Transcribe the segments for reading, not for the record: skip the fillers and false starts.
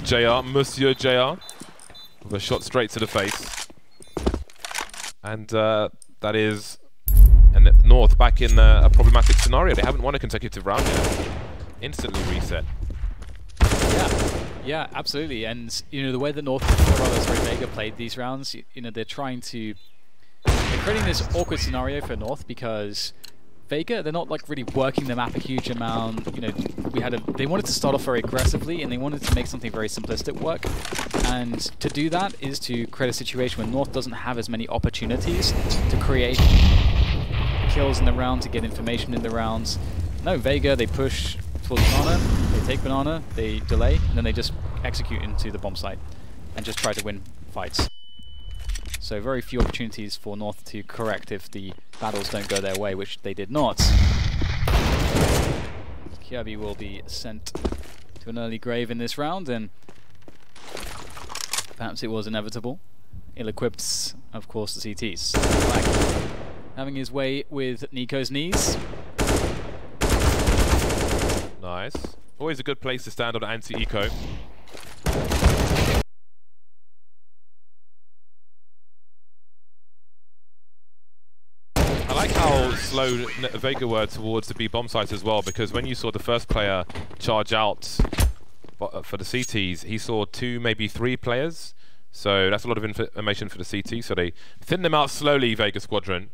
JR, Monsieur JR, with a shot straight to the face. And that is North back in a problematic scenario. They haven't won a consecutive round yet. Instantly reset. Yeah, absolutely. And you know the way that Vega played these rounds, you know they're creating this awkward scenario for North because Vega, they're not like really working the map a huge amount. You know, they wanted to start off very aggressively and they wanted to make something very simplistic work. And to do that is to create a situation where North doesn't have as many opportunities to create kills in the round, to get information in the rounds. No, Vega, they push towards Banana, they take Banana, they delay, and then they just execute into the bomb site and just try to win fights. So very few opportunities for North to correct if the battles don't go their way, which they did not. Kirby will be sent to an early grave in this round, and perhaps it was inevitable. Ill-equipped, of course, the CTs. Black having his way with Nico's knees. Nice. Always a good place to stand on anti-eco. I like how slow Vega were towards the B bomb site as well, because when you saw the first player charge out for the CTs, he saw 2, maybe 3 players. So that's a lot of information for the CT. So they thin them out slowly, Vega Squadron.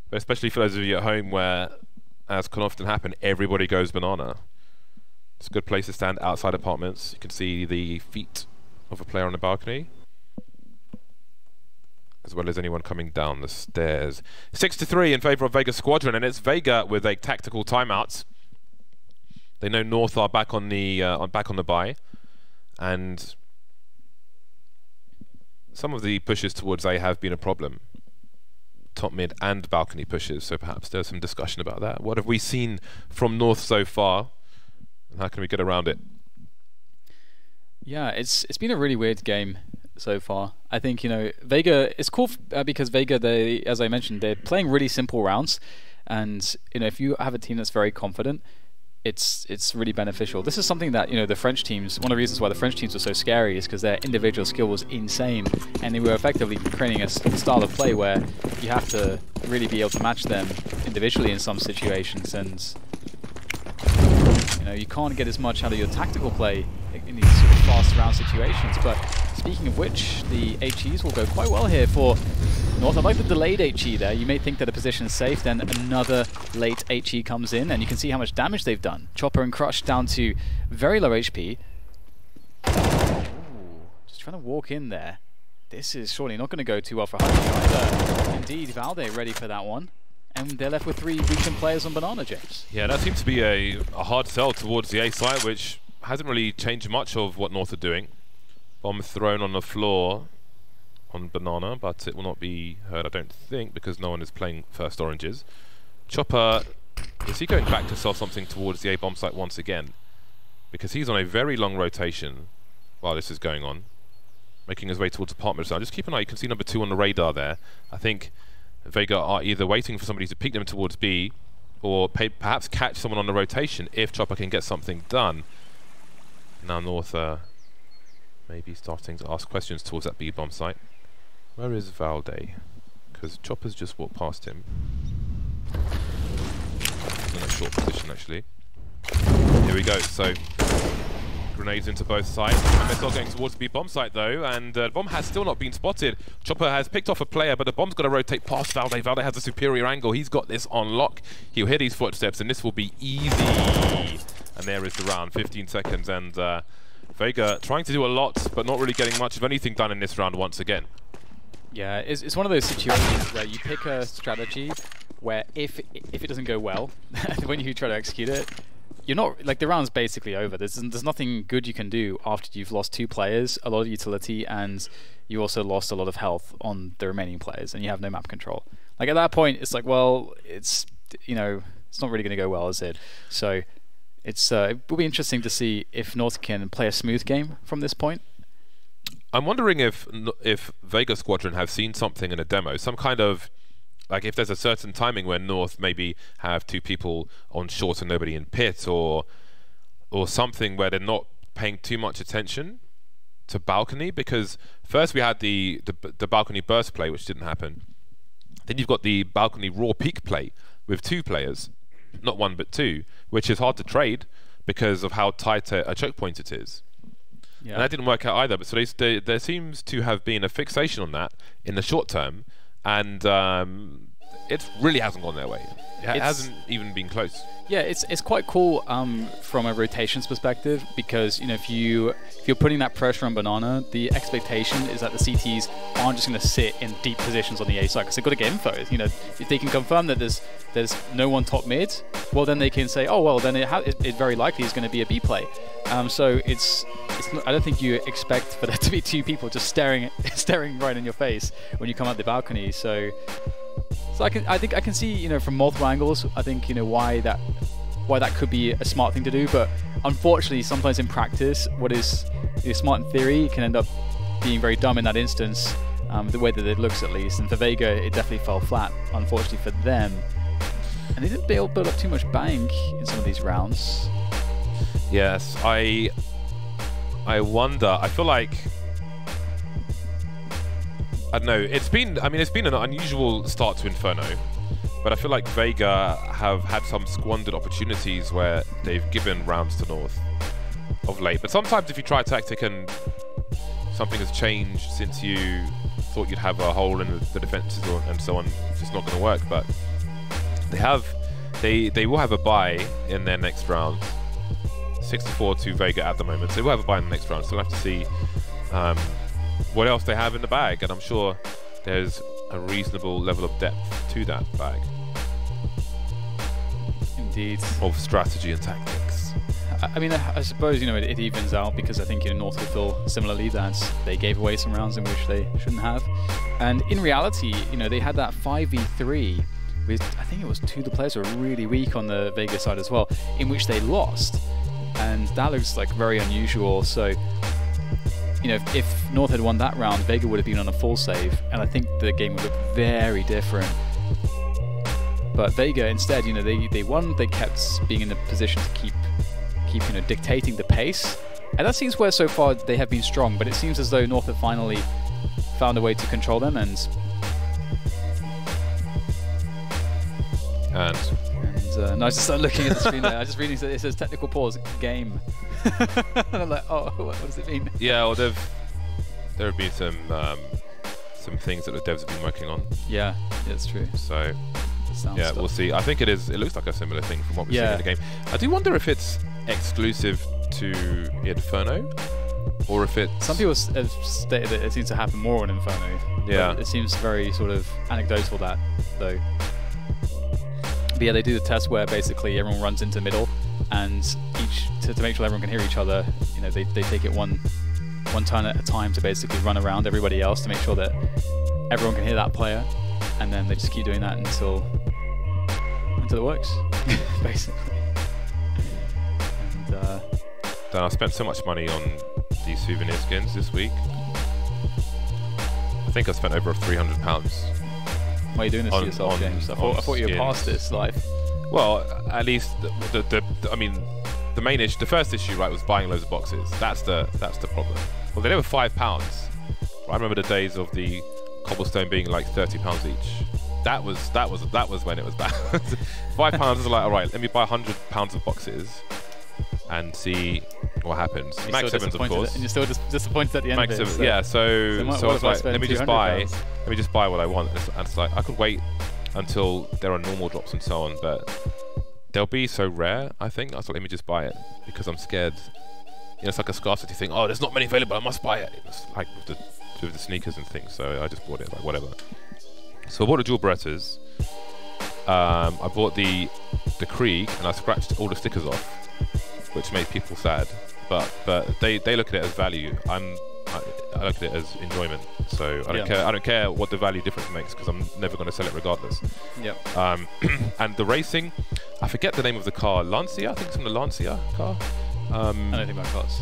But especially for those of you at home where, as can often happen, everybody goes banana. It's a good place to stand outside apartments. You can see the feet of a player on the balcony, as well as anyone coming down the stairs. 6-3 in favour of Vega Squadron, and it's Vega with a tactical timeout. They know North are back on the bye, and some of the pushes towards A have been a problem. Top mid and balcony pushes, so perhaps there's some discussion about that. What have we seen from North so far, and how can we get around it? Yeah, it's been a really weird game so far. I think, you know, Vega, it's cool because Vega, they, as I mentioned, they're playing really simple rounds, and you know, if you have a team that's very confident, it's really beneficial. This is something that, you know, the French teams, one of the reasons why the French teams were so scary is because their individual skill was insane, and they were effectively creating a style of play where you have to really be able to match them individually in some situations, and you know, you can't get as much out of your tactical play in these sort of fast round situations. But speaking of which, the HEs will go quite well here for North. I like the delayed HE there. You may think that a position is safe, then another late HE comes in, and you can see how much damage they've done. Chopper and Crush down to very low HP. Ooh, just trying to walk in there. This is surely not going to go too well for Hudson either. Indeed, Valde ready for that one. And they're left with 3 weakened players on Banana, James. Yeah, that seems to be a hard sell towards the A site, which hasn't really changed much of what North are doing. Bomb thrown on the floor on Banana, but it will not be heard, I don't think, because no one is playing first oranges. Chopper, is he going back to sell something towards the A bomb site once again? Because he's on a very long rotation while this is going on, making his way towards apartments now. Just keep an eye, you can see number 2 on the radar there. I think Vega are either waiting for somebody to peek them towards B, or perhaps catch someone on the rotation if Chopper can get something done. Now North maybe starting to ask questions towards that B bomb site. Where is Valde? Because Chopper's just walked past him. He's in a short position actually. Here we go. So grenades into both sides. And they're still going towards the B bomb site though, and the bomb has still not been spotted. Chopper has picked off a player, but the bomb's got to rotate past Valde. Valde has a superior angle. He's got this on lock. He'll hear these footsteps, and this will be easy. And there is the round. 15 seconds, and Vega trying to do a lot, but not really getting much of anything done in this round once again. Yeah, it's one of those situations where you pick a strategy where if it doesn't go well, when you try to execute it, you're not, like, the round's basically over. There's nothing good you can do after you've lost 2 players, a lot of utility, and you also lost a lot of health on the remaining players, and you have no map control. Like, at that point, it's like, well, it's, you know, it's not really going to go well, is it? So it's it will be interesting to see if North can play a smooth game from this point. I'm wondering if Vega Squadron have seen something in a demo, some kind of, like, if there's a certain timing where North maybe have 2 people on short and nobody in pit, or something where they're not paying too much attention, to balcony, because first we had the balcony burst play, which didn't happen. Then you've got the balcony raw peak play with 2 players, not 1 but 2, which is hard to trade because of how tight a choke point it is. Yeah. And that didn't work out either. But so there seems to have been a fixation on that in the short term, and it really hasn't gone their way. It hasn't even been close. Yeah, it's quite cool from a rotations perspective, because if you're putting that pressure on Banana, the expectation is that the CTs aren't just going to sit in deep positions on the A side, because they've got to get info. If they can confirm that there's no one top mid, well then they can say, oh well, then it very likely is going to be a B play. So it's not, I don't think you expect for there to be 2 people just staring right in your face when you come out the balcony. So I think I can see from multiple angles. I think why that could be a smart thing to do, but unfortunately sometimes in practice what is smart in theory can end up being very dumb in that instance, the way that it looks at least. And for Vega it definitely fell flat, unfortunately for them, and they didn't build up too much bank in some of these rounds. Yes, I wonder, I feel like, I don't know, it's been an unusual start to Inferno, but I feel like Vega have had some squandered opportunities where they've given rounds to North of late. But sometimes if you try a tactic and something has changed since you thought you'd have a hole in the defenses and so on, it's just not going to work. But they will have a bye in their next round. 6-4 to Vega at the moment, so they will have a bye in the next round, so we'll have to see what else they have in the bag, and I'm sure there's a reasonable level of depth to that bag. Indeed. Of strategy and tactics. I suppose it evens out, because I think North will feel similarly that they gave away some rounds in which they shouldn't have, and in reality, they had that 5v3 with, I think it was 2 of the players were really weak on the Vega side as well, in which they lost, and that looks like very unusual. So if North had won that round, Vega would have been on a full save, and I think the game would look very different. But Vega instead, they won. They kept being in the position to keep dictating the pace, and that seems where so far they have been strong. But it seems as though North have finally found a way to control them, and no, I just started looking at the screen there. I just reading it says technical pause game. And I'm like, oh, what does it mean? Yeah, well, there have been some things that the devs have been working on. Yeah, it's true. So yeah, we'll see. I think it looks like a similar thing from what we've seen in the game. I do wonder if it's exclusive to Inferno, or if it's... Some people have stated that it seems to happen more on Inferno. Yeah. It seems very sort of anecdotal, that though. But yeah, they do the test where basically everyone runs into the middle, and to make sure everyone can hear each other, they take it one turn at a time to basically run around everybody else to make sure that everyone can hear that player, and then they just keep doing that until it works, basically. And then I spent so much money on these souvenir skins this week. I think I spent over £300. Why are you doing this to yourself, James? I thought you were past this life. Well, at least the main issue, the first issue, right, was buying loads of boxes. That's the problem. Well, they were £5. I remember the days of the cobblestone being like £30 each. That was when it was bad. £5 is like, all right, let me buy £100 of boxes and see what happens. Max 7s, of course. And you're still disappointed at the end of it. So. Yeah, so I was like, let me just buy what I want. And it's like, I could wait until there are normal drops and so on, but they'll be so rare, I think. I thought, let me just buy it, because I'm scared. It's like a scarcity thing. Oh, there's not many available, I must buy it. It's like with the sneakers and things, so I just bought it, like whatever. So I bought the dual Berettas. I bought the Krieg, and I scratched all the stickers off, which made people sad. But they look at it as value. I look at it as enjoyment. So I don't care what the value difference makes, because I'm never going to sell it regardless. Yep. And the racing, I forget the name of the car. Lancia, I think it's from the Lancia car. I don't think about cars.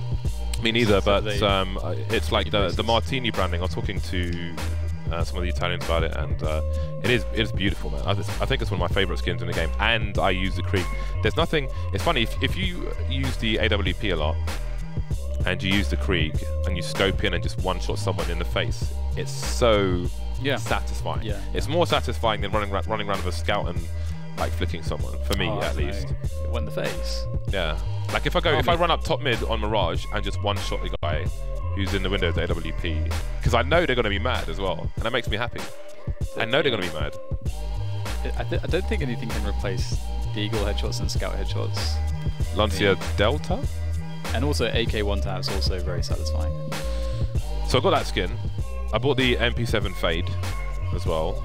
Me neither, but it's like the Martini branding. I was talking to some of the Italians about it, and it is beautiful, man. I think it's one of my favourite skins in the game, and I use the Krieg. There's nothing. It's funny if you use the AWP a lot, and you use the Krieg and you scope in and just one-shot someone in the face, it's so satisfying. Yeah. It's more satisfying than running around with a scout and like flicking someone, for me at least. It went in the face. Yeah. Like if I run up top mid on Mirage and just one-shot the guy who's in the window of the AWP, because I know they're going to be mad as well, and that makes me happy. I know they're going to be mad. I don't think anything can replace Deagle headshots and Scout headshots. Lancia Delta? And also AK one tap is also very satisfying. So I got that skin. I bought the MP7 Fade as well.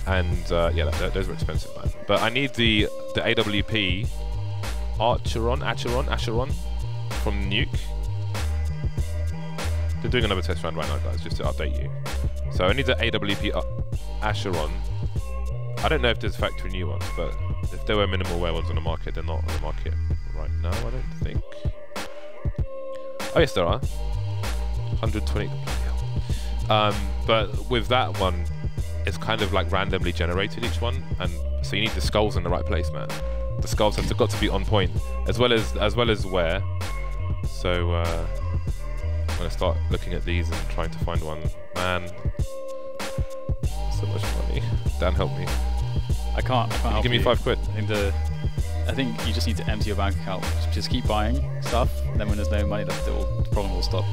And yeah, those were expensive, man. But I need the AWP Acheron from Nuke. They're doing another test round right now, guys, just to update you. So I need the AWP Acheron. I don't know if there's factory new ones, but if there were minimal wear ones on the market, they're not on the market right now, I don't think. Oh yes, there are. 120. But with that one, it's kind of like randomly generated each one, and so you need the skulls in the right place, man. The skulls have got to be on point, as well as wear. So I'm gonna start looking at these and trying to find one. Man, so much money. Dan, help me. I can't help give me you. £5. I think you just need to empty your bank account. Just keep buying stuff. Then when there's no money left, the problem will stop.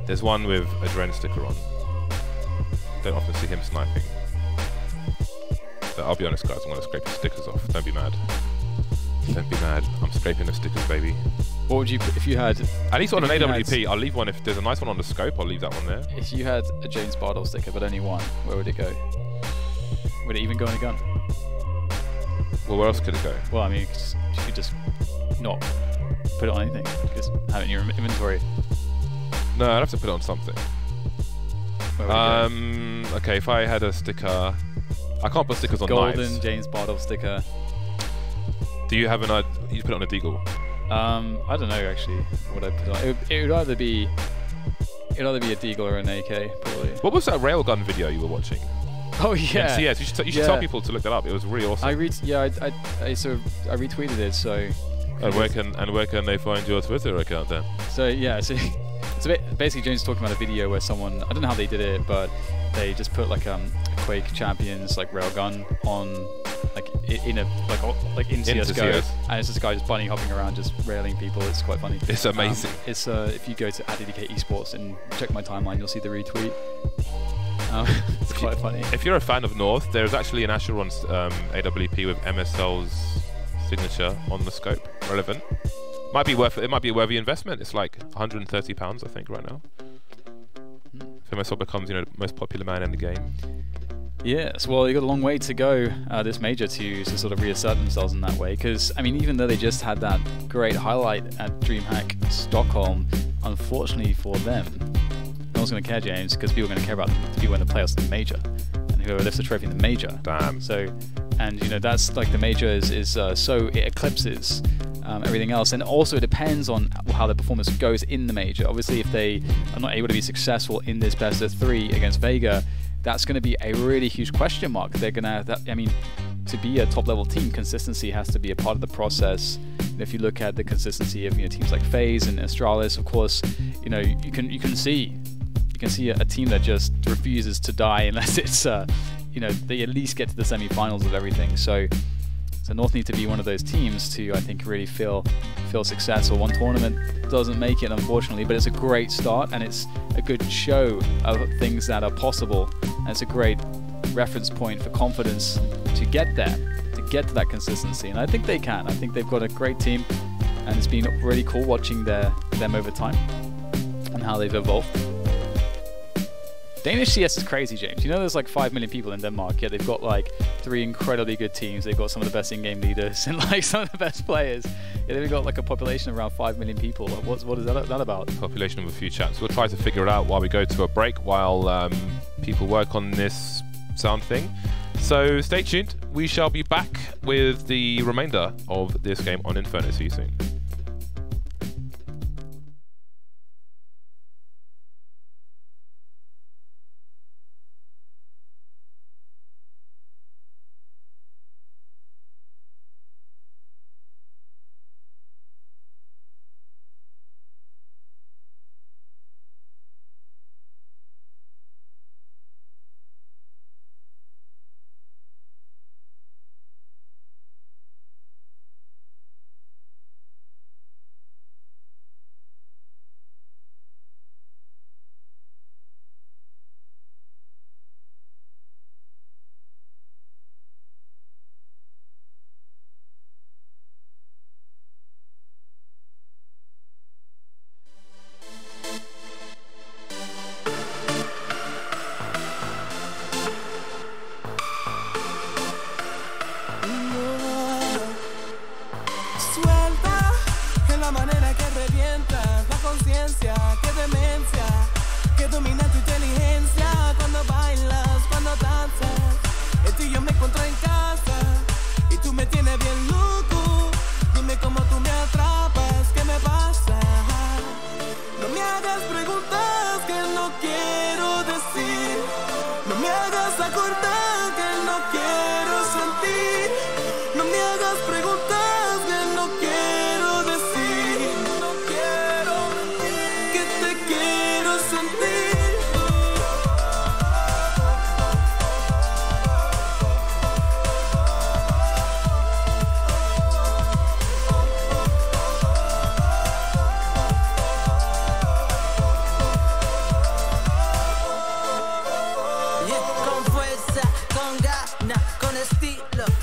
There's one with a drone sticker on. Don't often see him sniping. But I'll be honest, guys, I'm gonna scrape the stickers off. Don't be mad. Don't be mad. I'm scraping the stickers, baby. What would you, if you had... At least on an AWP, I'll leave one. If there's a nice one on the scope, I'll leave that one there. If you had a James Bardell sticker, but only one, where would it go? Would it even go in a gun? Well, where else could it go? Well, I mean, you could just not put it on anything. Just have it in your inventory. No, I'd have to put it on something. Where would it go? Okay, if I had a sticker... I can't put stickers on knives. Golden James Bardell sticker. Do you have an... You put it on a deagle? I don't know, actually, what I put it on. It would either be... It'd either be a deagle or an AK, probably. What was that railgun video you were watching? Oh yeah. MCS. You should tell people to look that up. It was really awesome. I retweeted it. So. And where can they find your Twitter account then? So yeah. So basically, James talking about a video where someone, I don't know how they did it, but they just put like Quake Champions like railgun on like in CS:GO, and it's this guy just bunny hopping around, just railing people. It's quite funny. It's amazing. It's if you go to @DDK Esports and check my timeline, you'll see the retweet. It's quite funny. If you're a fan of North, there's actually an Acheron AWP with MSL's signature on the scope. Relevant. Might be worth it. It might be a worthy investment. It's like £130, I think, right now. If MSL becomes, the most popular man in the game. Yes, well, they got a long way to go this major to sort of reassert themselves in that way. Because I mean, even though they just had that great highlight at DreamHack Stockholm, unfortunately for them, no one's going to care, James, because people are going to care about the people in the playoffs in the major, and whoever lifts the trophy in the major. Damn. So, and that's like the major is so it eclipses everything else, and also it depends on how the performance goes in the major. Obviously, if they are not able to be successful in this best of 3 against Vega, that's going to be a really huge question mark. They're going to, I mean, to be a top-level team, consistency has to be a part of the process. And if you look at the consistency of teams like FaZe and Astralis, of course, you can see a team that just refuses to die unless it's they at least get to the semi-finals of everything. So North need to be one of those teams to, I think, really feel successful. One tournament doesn't make it, unfortunately, but it's a great start and it's a good show of things that are possible, and it's a great reference point for confidence to get there, to get to that consistency, and I think they can. I think they've got a great team, and it's been really cool watching them over time and how they've evolved. Danish CS is crazy, James. There's like 5 million people in Denmark, yet they've got like 3 incredibly good teams. They've got some of the best in-game leaders and like some of the best players. Yeah, they've got like a population of around 5 million people. What is that about? Population of a few chaps. We'll try to figure it out while we go to a break, while people work on this sound thing. So stay tuned. We shall be back with the remainder of this game on Inferno. See you soon.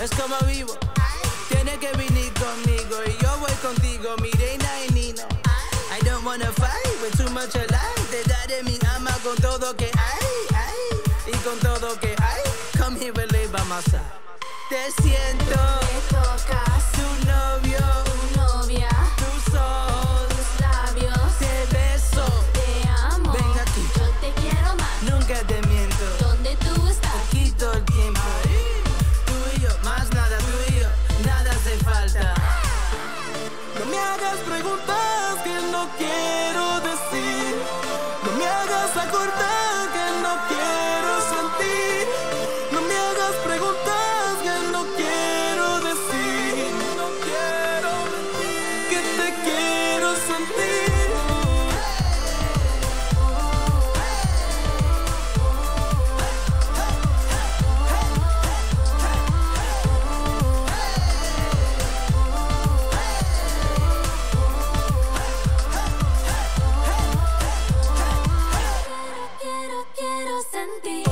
es como vivo. Tienes que venir conmigo y yo voy contigo, mi reina y Nino. I don't wanna fight with too much alive. Te daré mi alma con todo que hay, y con todo que hay. Come here and live by my side. Te siento, Me tocas, tu novio, tu novia, tus ojos, tus labios. te beso. Te amo, Ven aquí. yo te quiero más. Nunca te miento, ¿Dónde tú estás? aquí todo el tiempo. Tú y yo, más nada, tú y yo, nada hace falta. No me hagas preguntas que no quiero decir. No me hagas acordar que no quiero sentir. No me hagas preguntas que no quiero decir. No quiero mentir, que te quiero sentir. Quiero sentir.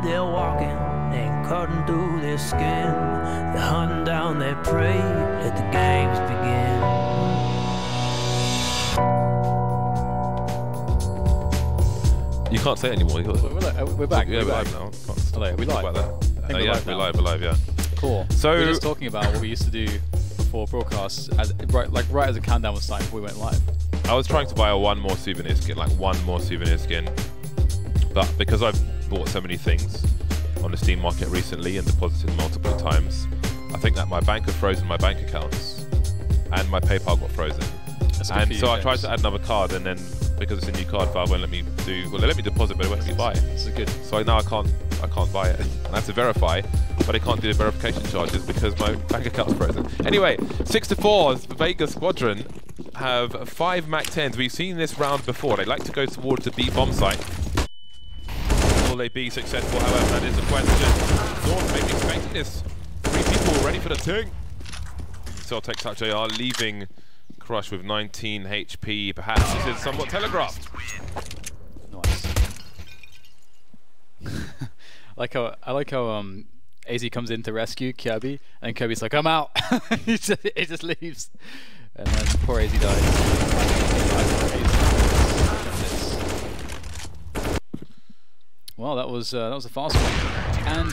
They're walking and cutting through their skin. They're hunting down their prey. Let the games begin. You can't say it anymore. We're back. Yeah, we're we're back. live now. Hello, we live. About that. I think Yeah, we're live. Yeah. Cool. So we were just talking about what we used to do before broadcasts, right as the countdown was starting before we went live. I was trying to buy one more souvenir skin, but because I've bought so many things on the Steam market recently and deposited multiple times, I think that my bank had frozen my bank accounts and my PayPal got frozen. And so I tried to add another card, and then because it's a new card file, won't let me do. Well, they let me deposit, but it won't let me buy it. This is good. So now I can't buy it. I have to verify, but I can't do the verification charges because my bank account's frozen. Anyway, 6-4, the Vega Squadron have 5 MAC-10s. We've seen this round before. They like to go towards the B bomb site. Will they be successful? However, that is a question. North may be expecting this. 3 people ready for the ting. Celtec Touch JR leaving Crush with 19 HP. Perhaps this is somewhat telegraphed. Nice. I like how AZ comes in to rescue Kirby, and Kirby's like, I'm out. he just leaves, and then poor AZ dies. Well, that was a fast one, and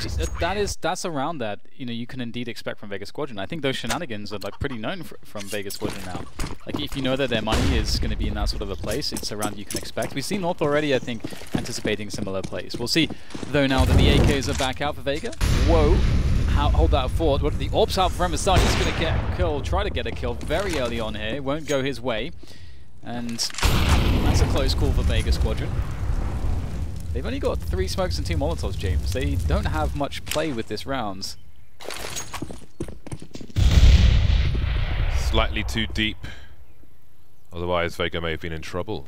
that's a round that you can indeed expect from Vega Squadron. I think those shenanigans are like pretty known from Vega Squadron now. Like if you know that their money is going to be in that sort of a place, it's a round you can expect. We've seen North already, I think, anticipating similar plays. We'll see though now that the AKs are back out for Vega. Whoa! Hold that thought. What the Orbs out for Emerson? He's going to get a kill, try to get a kill very early on here. Won't go his way, and that's a close call for Vega Squadron. They've only got 3 smokes and 2 Molotovs, James. They don't have much play with this round. Slightly too deep. Otherwise, Vega may have been in trouble.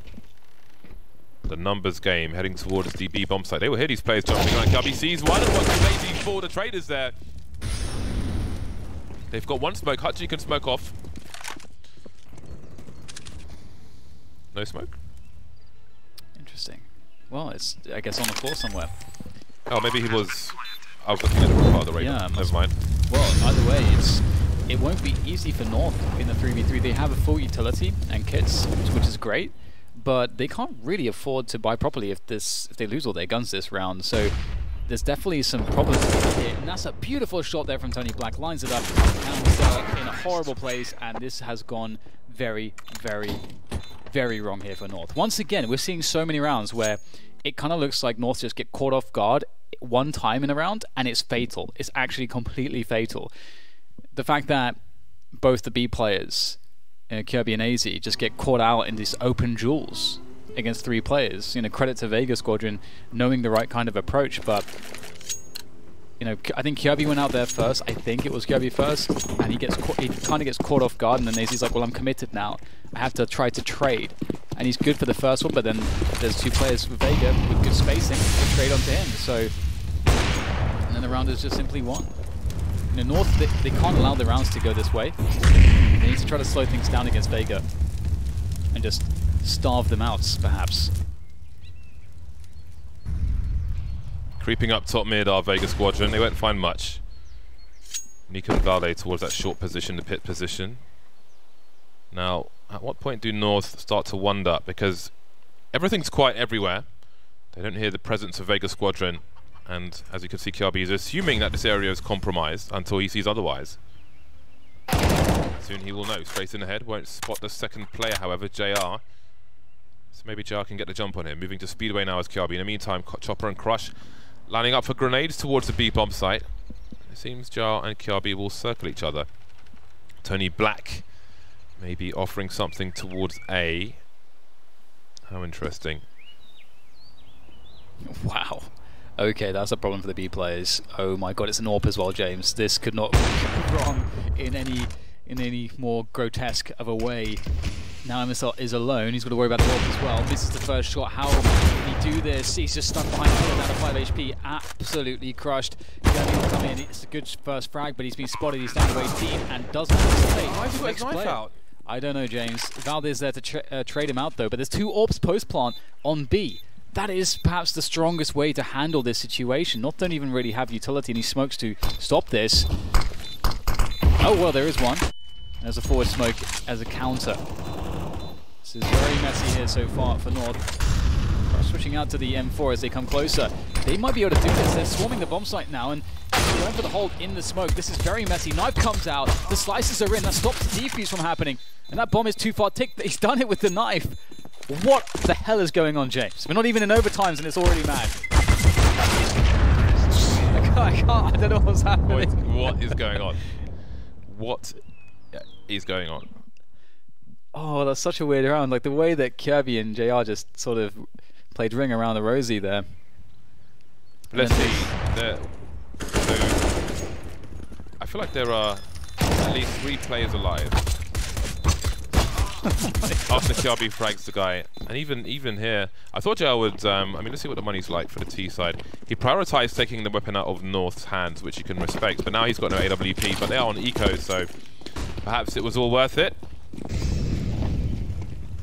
The numbers game heading towards the B bomb site. They will hear these players jumping like Gubby sees one and wants to lazy for the traders there. They've got 1 smoke. Hutchie can smoke off. No smoke. Interesting. Well, it's, I guess, on the floor somewhere. Oh, maybe he was... I was looking at the wrong part of the radar. Yeah, never mind. Well, either way, it won't be easy for North in the 3v3. They have a full utility and kits, which is great, but they can't really afford to buy properly if they lose all their guns this round. So there's definitely some problems here. And that's a beautiful shot there from Tony Black. Lines it up and in a horrible place, and this has gone very, very, very wrong here for North. Once again, we're seeing so many rounds where it kind of looks like North just get caught off guard one time in a round and it's fatal. It's actually completely fatal. The fact that both the B players, Kirby and AZ, just get caught out in these open duels against 3 players. Credit to Vega Squadron knowing the right kind of approach, but I think Kirby went out there first. I think it was Kirby first, and he kind of gets caught off guard, and then AZ's like, well, I'm committed now. I have to try to trade. And he's good for the first one, but then there's 2 players with Vega with good spacing to trade onto him. So, and then the round is just simply won. North, they can't allow the rounds to go this way. They need to try to slow things down against Vega and just starve them out, perhaps. Creeping up top mid are Vega Squadron. They won't find much. Nico and Valde towards that short position, the pit position. Now, at what point do North start to wonder? Because everything's quiet everywhere. They don't hear the presence of Vega Squadron. And as you can see, Kirby is assuming that this area is compromised until he sees otherwise. Soon he will know. Straight in the head. Won't spot the second player, however, JR. So maybe JR can get the jump on him. Moving to Speedway now as Kirby. In the meantime, Chopper and Crush lining up for grenades towards the B bomb site. It seems JR and Kirby will circle each other. Tony Black maybe offering something towards A. How interesting. Wow. Okay, that's a problem for the B players. Oh my god, it's an AWP as well, James. This could not go wrong in any more grotesque of a way. Now MSL is alone. He's got to worry about the AWP as well. This is the first shot. How can he do this? He's just stuck behind him down to 5 HP. Absolutely crushed. Gabby will come in. It's a good first frag, but he's been spotted. He's down to 18 and doesn't have Why has he got his knife out? I don't know, James. Valdez there to trade him out, though. But there's 2 AWPs post-plant on B. That is perhaps the strongest way to handle this situation. Not don't even really have utility, and he smokes to stop this. Oh, well, there is one. There's a forward smoke as a counter. This is very messy here so far for North. Switching out to the M4 as they come closer. They might be able to do this. They're swarming the bomb site now, and going for the hold in the smoke. This is very messy. Knife comes out. The slices are in. That stops the defuse from happening. And that bomb is too far ticked. He's done it with the knife. What the hell is going on, James? We're not even in overtimes and it's already mad. I don't know what's happening. What is going on? What is going on? Oh, that's such a weird round. Like the way that Kirby and JR just sort of played ring around the rosy there. Let's see. So I feel like there are at least 3 players alive. After Kirby frags the guy, and even here, I thought JR would. I mean, let's see what the money's like for the T side. He prioritized taking the weapon out of North's hands, which you can respect. But now he's got no AWP, but they are on eco, so perhaps it was all worth it.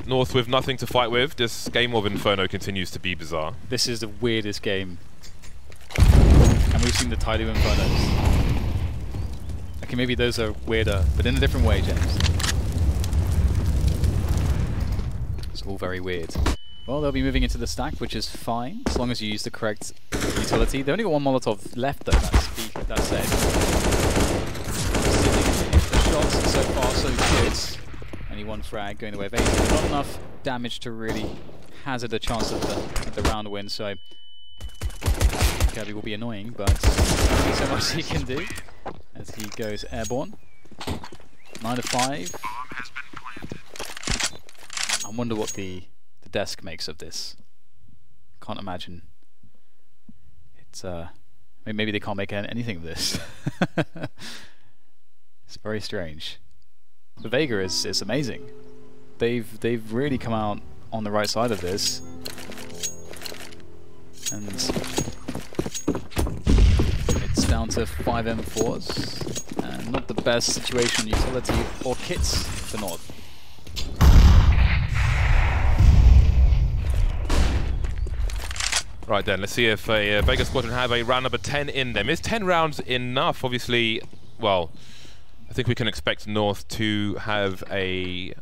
North with nothing to fight with. This game of Inferno continues to be bizarre. This is the weirdest game, and we've seen the Tidal Infernos. Okay, maybe those are weirder, but in a different way, James. All very weird. Well, they'll be moving into the stack, which is fine, as long as you use the correct utility. They only got 1 Molotov left, though, that said. The shots so far so good. Only 1 frag going the way of 8. Not enough damage to really hazard a chance of the round win, so Kirby will be annoying, but there's so much he can do as he goes airborne. 9-5. I wonder what the desk makes of this. Can't imagine. It's maybe they can't make anything of this. It's very strange. The Vega is amazing. They've really come out on the right side of this, and it's down to 5 M4s, and not the best situation, utility or kits for North. Right then, let's see if a Vega Squadron have a round number 10 in them. Is 10 rounds enough? Obviously, well, I think we can expect North to have a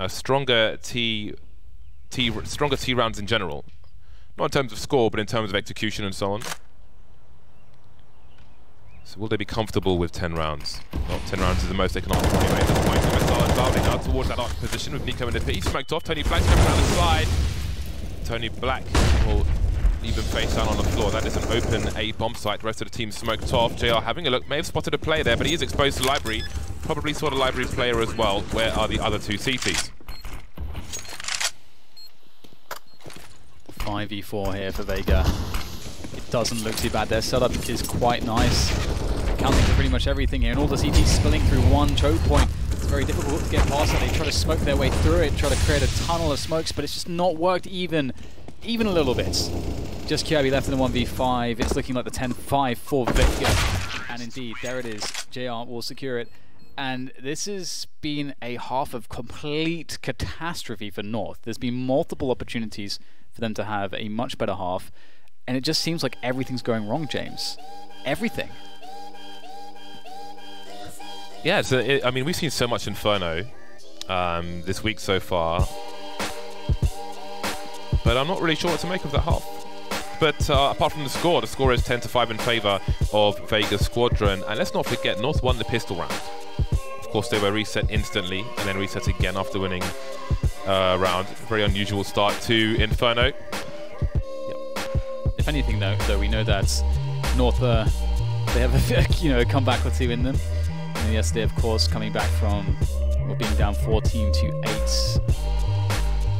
stronger T rounds in general. Not in terms of score, but in terms of execution and so on. So will they be comfortable with 10 rounds? Well, 10 rounds is the most they can offer anyway at this point. MSR is bounding out towards that arc position with Nico in the pit. He's smoked off. Tony Black's coming around the side. Tony Black will even face down on the floor. That is an open A bomb site. The rest of the team smoked off. JR having a look, may have spotted a player there, but he is exposed to library. Probably saw the library player as well. Where are the other 2 CTs? 5v4 here for Vega. It doesn't look too bad. Their setup is quite nice. Counting for pretty much everything here, and all the CTs spilling through 1 choke point. It's very difficult to get past it. They try to smoke their way through it, try to create a tunnel of smokes, but it's just not worked even a little bit. Just Kirby left in the 1v5. It's looking like the 10-5 for Vega. And indeed, there it is. JR will secure it. And this has been a half of complete catastrophe for North. There's been multiple opportunities for them to have a much better half. And it just seems like everything's going wrong, James. Everything. Yeah, so I mean, we've seen so much Inferno this week so far. But I'm not really sure what to make of that half. But apart from the score is 10-5 in favour of Vega Squadron. And let's not forget, North won the pistol round. Of course, they were reset instantly and then reset again after winning round. Very unusual start to Inferno. Yep. If anything, though, we know that North they have a comeback or 2 in them. And yesterday, of course, coming back from being down 14-8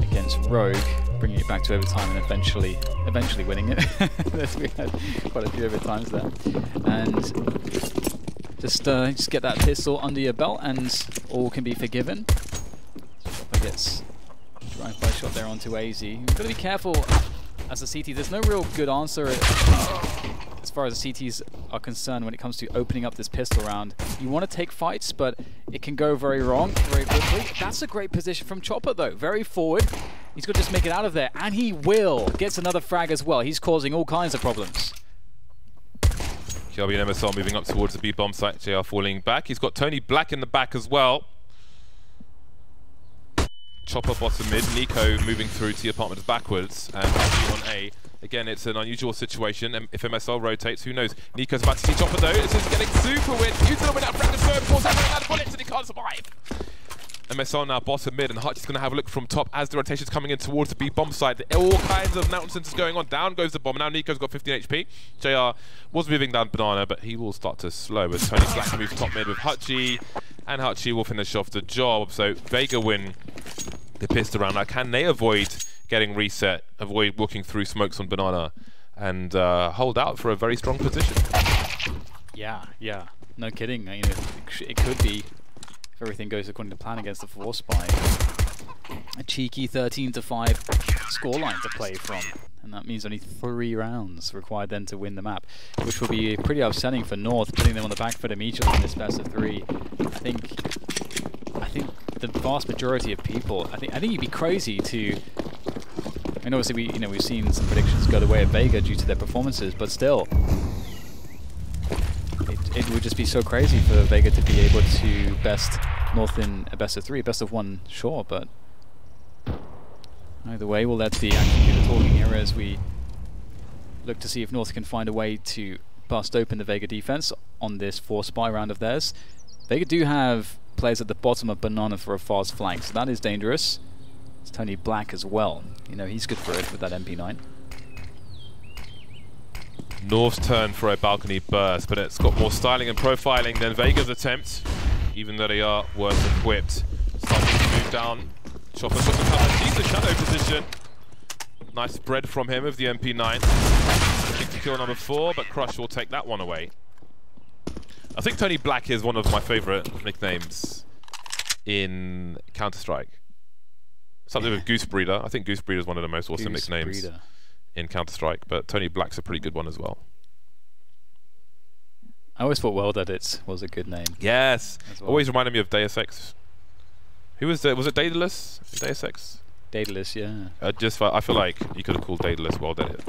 against Rogue. bringing it back to overtime and eventually winning it. We had quite a few overtimes there, and just get that pistol under your belt, and all can be forgiven. Chopper gets drive-by shot there onto AZ. You've got to be careful as a CT. There's no real good answer as far as the CTs are concerned when it comes to opening up this pistol round. You want to take fights, but it can go very wrong very quickly. That's a great position from Chopper, though. Very forward. He's got to just make it out of there, and he will. Gets another frag as well. He's causing all kinds of problems. KRB and MSL moving up towards the B bomb site. JR falling back. He's got Tony Black in the back as well. Chopper bottom mid. Nico moving through to the apartments backwards. And on A. Again, it's an unusual situation. If MSL rotates, who knows? Nico's about to see Chopper though. This is getting super weird. He's going to win that Fragsters, force out bullets, and he can't survive. MSL now bottom mid, and Hutch is going to have a look from top as the rotation's coming in towards the B bomb side. All kinds of nonsense is going on. Down goes the bomb. Now Nico's got 15 HP. JR was moving down Banana, but he will start to slow as Tony Black moves top mid with Hutchie, and Hutchie will finish off the job. So Vega win the pistol round. Now can they avoid getting reset, avoid walking through smokes on Banana, and hold out for a very strong position? Yeah, no kidding. You know, it could be, if everything goes according to plan against the Force Spy, a cheeky 13-5 scoreline to play from, and that means only 3 rounds required then to win the map, which will be pretty upsetting for North, putting them on the back foot immediately in this best of 3. I think the vast majority of people, I think you'd be crazy to. I mean, obviously we've seen some predictions go the way of Vega due to their performances, but still, it would just be so crazy for Vega to be able to best North in a best of 3, best of 1, sure, but either way, we'll let the action do the talking here as we look to see if North can find a way to bust open the Vega defense on this Force Spy round of theirs. Vega do have players at the bottom of Banana for a fast flank, so that is dangerous. It's Tony Black as well. You know, he's good for it with that MP9. North's turn for a balcony burst, but it's got more styling and profiling than Vega's attempt, even though they are worse equipped. Starting to move down. Chopper's got to cover. He's the shadow position. Nice spread from him with the MP9. Looking to kill number 4, but Crush will take that one away. I think Tony Black is one of my favourite nicknames in Counter-Strike. Something with Goose Breeder. I think Goose Breeder is one of the most awesome nicknames in Counter-Strike, but Tony Black's a pretty good one as well. I always thought Well That It was a good name. Yes, well. Always reminded me of Deus Ex. Who was it? Was it Daedalus? Deus Ex? Daedalus, yeah. I feel like you could have called Daedalus Well That It.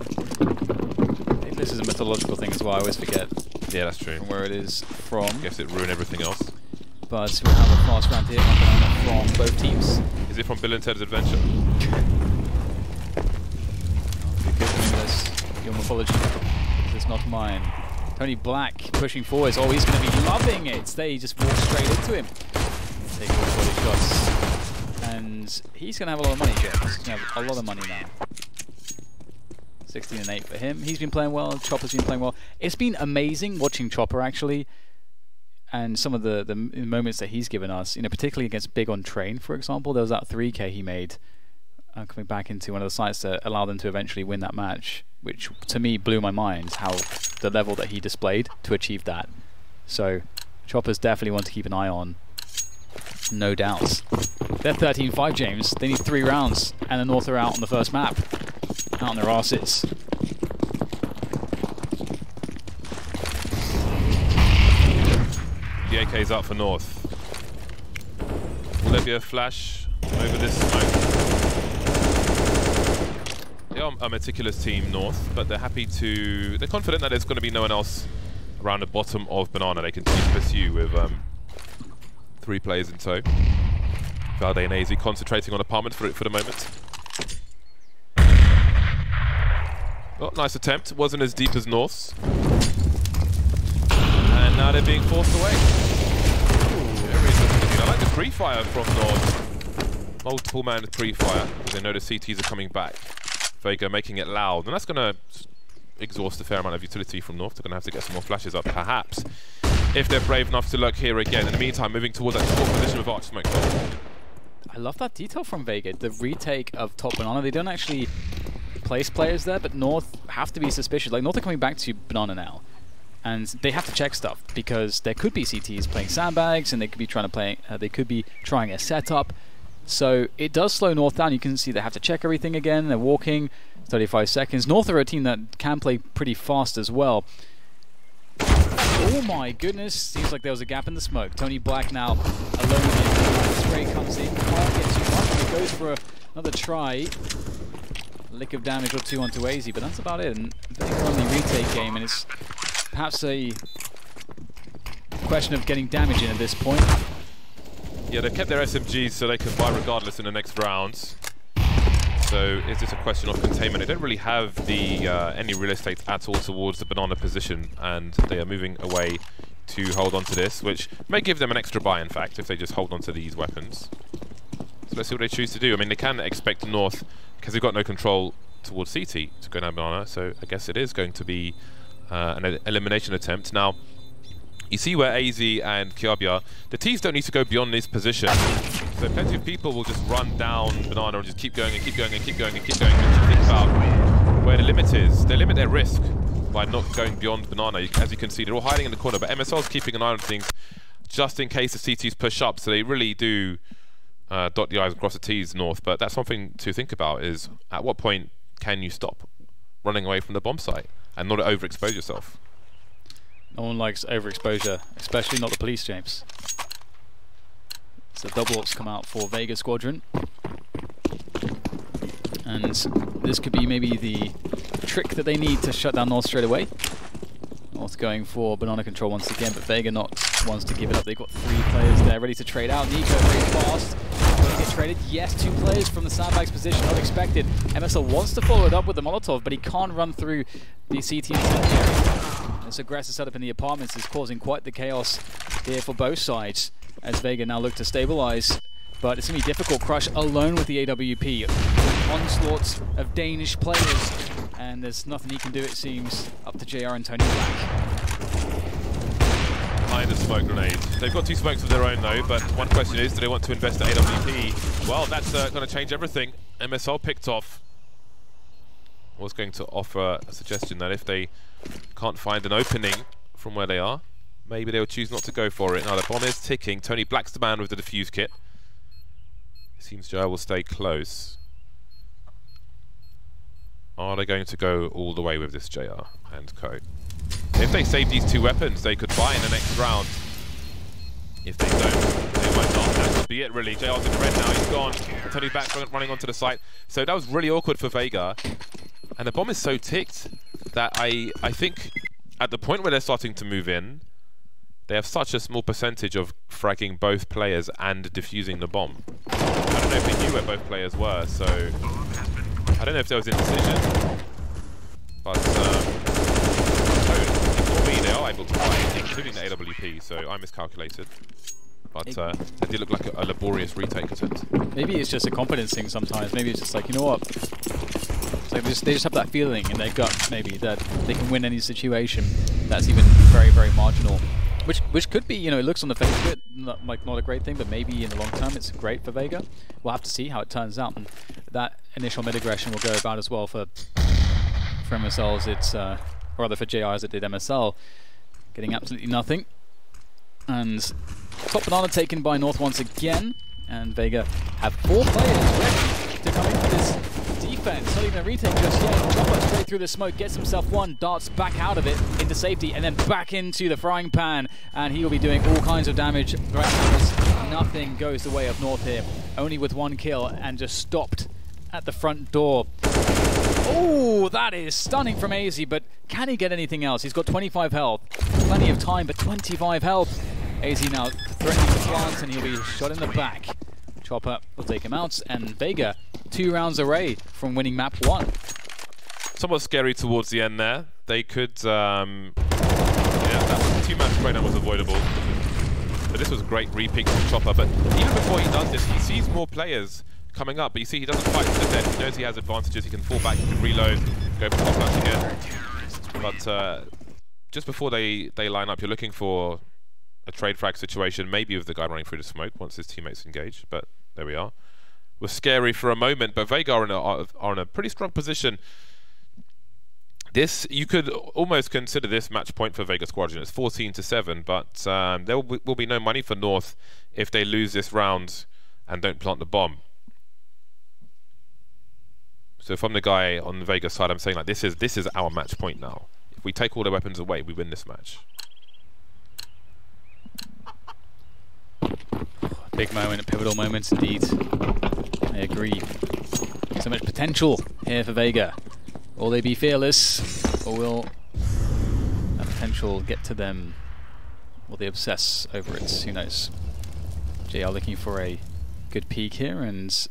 Daedalus is a mythological thing as well, I always forget. Yeah, that's true. From where it is from. I guess it ruined everything else. But we'll have a fast round here from both teams. Is it from Bill and Ted's Adventure? Your mythology is not mine. Tony Black pushing forwards. Oh, he's going to be loving it. They just walk straight into him. Take all body shots. And he's going to have a lot of money, James. He's going to have a lot of money now. 16 and 8 for him. He's been playing well. Chopper's been playing well. It's been amazing watching Chopper, actually. And some of the moments that he's given us, you know, particularly against Big on Train, for example. There was that 3K he made coming back into one of the sites that allowed them to eventually win that match, which to me blew my mind, how the level that he displayed to achieve that. So Chopper's definitely one to keep an eye on, no doubts. They're 13-5, James. They need 3 rounds, and the North are out on the first map, out on their asses. The AK's up for North. Will there be a flash over this smoke? They are a meticulous team, North, but they're they're confident that there's going to be no one else around the bottom of Banana. They continue to pursue with 3 players in tow. Valde and AZ concentrating on apartment for the moment. Oh, nice attempt. Wasn't as deep as North's. And now they're being forced away. I like the pre-fire from North. Multiple man pre-fire, because they know the CTs are coming back. Vega making it loud, and that's going to exhaust a fair amount of utility from North. They're going to have to get some more flashes up, perhaps, if they're brave enough to look here again. In the meantime, moving towards that top position with Arch Smoke. I love that detail from Vega. The retake of top banana. They don't actually place players there, but North have to be suspicious. Like, North are coming back to banana now, and they have to check stuff because there could be CTs playing sandbags, and they could be trying to play. They could be trying a setup. So it does slow North down. You can see they have to check everything again. They're walking 35 seconds. North are a team that can play pretty fast as well. Oh my goodness, seems like there was a gap in the smoke. Tony Black now alone with the spray comes in, can't get too much, he goes for another try. Lick of damage or two onto AZ, but that's about it. And they run the retake game, and it's perhaps a question of getting damage in at this point. Yeah, they've kept their SMGs so they can buy regardless in the next rounds. So is this a question of containment? They don't really have the any real estate at all towards the banana position, and they are moving away to hold on to this, which may give them an extra buy, in fact, if they just hold on to these weapons. So let's see what they choose to do. I mean, they can expect North, because they've got no control towards CT, to go down banana, so I guess it is going to be an elimination attempt. Now, you see where AZ and Kiabia, the Ts don't need to go beyond this position. So plenty of people will just run down banana and just keep going and keep going and keep going and keep going. And you think about where the limit is. They limit their risk by not going beyond banana. As you can see, they're all hiding in the corner, but MSL's keeping an eye on things just in case the CTs push up. So they really do dot the I's and cross the T's, North. But that's something to think about, is at what point can you stop running away from the bomb site and not overexpose yourself? No one likes overexposure, especially not the police, James. So double ops come out for Vega Squadron. And this could be maybe the trick that they need to shut down North straight away. North going for banana control once again, but Vega not wants to give it up. They've got 3 players there ready to trade out. Nico very fast. Going to get traded. Yes, 2 players from the sandbags position, not expected. MSL wants to follow it up with the Molotov, but he can't run through the CT area. This aggressive setup in the apartments is causing quite the chaos here for both sides, as Vega now look to stabilize. But it's going to be difficult. Crush alone with the AWP. Onslaughts of Danish players, and there's nothing he can do, it seems, up to JR and Tony Black. Behind the smoke grenade. They've got 2 smokes of their own though, but one question is, do they want to invest in AWP? Well, that's going to change everything. MSL picked off. I was going to offer a suggestion that if they can't find an opening from where they are, maybe they'll choose not to go for it. Now the bomb is ticking. Tony Black's the man with the defuse kit. It seems JR will stay close. Are they going to go all the way with this JR and co? If they save these 2 weapons, they could buy in the next round. If they don't, they might not. That could be it, really. JR's in red now. He's gone. Tony Black running onto the site. So that was really awkward for Vega. And the bomb is so ticked that I think at the point where they're starting to move in, they have such a small percentage of fragging both players and defusing the bomb. I don't know if they knew where both players were, so I don't know if there was indecision. But for me, they are able to fight, including the AWP, so I miscalculated. But it did look like a laborious retake attempt. Maybe it's just a confidence thing sometimes. Maybe it's just like, you know what? It's like they just have that feeling in their gut, maybe, that they can win any situation that's even very, very marginal. Which could be, you know, it looks on the face of it not a great thing, but maybe in the long term it's great for Vega. We'll have to see how it turns out. And that initial mid-aggression will go about as well for MSLs. It's or rather for JR as it did MSL, getting absolutely nothing. And top banana taken by North once again, and Vega have 4 players ready to come in for this defense. Not even a retake just yet. Chopper straight through the smoke, gets himself 1, darts back out of it into safety, and then back into the frying pan, and he will be doing all kinds of damage throughout this. Nothing goes the way of North here, only with 1 kill, and just stopped at the front door. Oh, that is stunning from AZ, but can he get anything else? He's got 25 health, plenty of time, but 25 health. AZ now threatening the plant, and he'll be shot in the back. Chopper will take him out, and Vega 2 rounds away from winning map 1. Somewhat scary towards the end there. They could, yeah, that 2-man breakdown was avoidable. But this was great re-pick from Chopper. But even before he does this, he sees more players coming up. But you see, he doesn't fight to the death. He knows he has advantages. He can fall back, he can reload, go for top punch again. But just before they line up, you're looking for a trade frag situation, maybe with the guy running through the smoke once his teammates engage. But There we are. Was scary for a moment, but Vega are in a pretty strong position. This, you could almost consider this match point for Vega Squadron. It's 14-7, but there will be no money for North if they lose this round and don't plant the bomb. So if I'm the guy on the Vega side, I'm saying like this is our match point now. If we take all the weapons away, we win this match. Big moment, a pivotal moment indeed. I agree. So much potential here for Vega. Will they be fearless, or will that potential get to them? Will they obsess over it? Who knows? JR looking for a good peek here and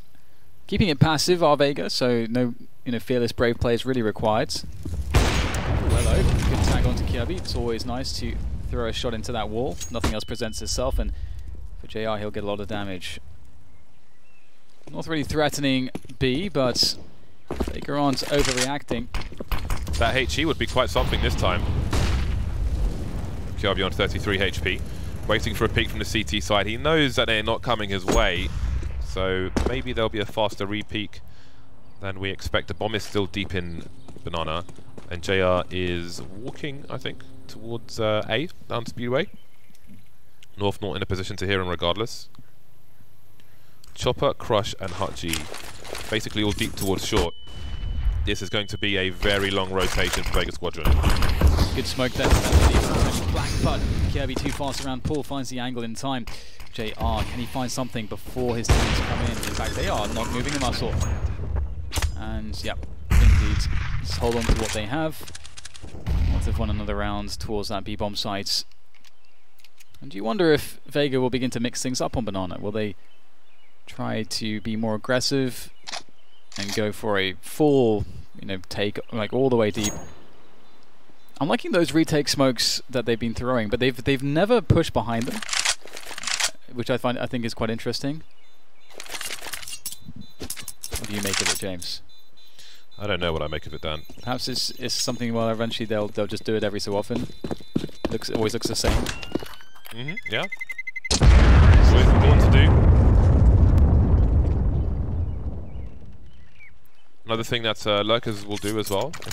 keeping it passive are Vega, so no fearless brave play is really required. Well over. Good tag onto Kirby. It's always nice to throw a shot into that wall. Nothing else presents itself, and for JR he'll get a lot of damage. Not really threatening B, but Vega aren't overreacting. That HE would be quite something this time. Kirby on 33 HP, waiting for a peek from the CT side. He knows that they're not coming his way, so maybe there'll be a faster re-peek than we expect. The bomb is still deep in Banana, and JR is walking, I think, towards A, down Speedway. North not in a position to hear him regardless. Chopper, Crush, and Hutji basically all deep towards short. This is going to be a very long rotation for Vega Squadron. Good smoke there. Black, but Kirby too fast around. Paul finds the angle in time. JR, can he find something before his teams come in? In fact, they are not moving a muscle. And yep, indeed, just hold on to what they have. Lots of one another rounds towards that B-bomb site. And do you wonder if Vega will begin to mix things up on Banana? Will they try to be more aggressive and go for a full, take like all the way deep? I'm liking those retake smokes that they've been throwing, but they've never pushed behind them, which I think is quite interesting. What do you make of it, James? I don't know what I make of it, Dan. Perhaps it's something. Well, eventually they'll just do it every so often. Always looks the same. Yeah. That's what we want to do. Another thing that lurkers will do as well, if they're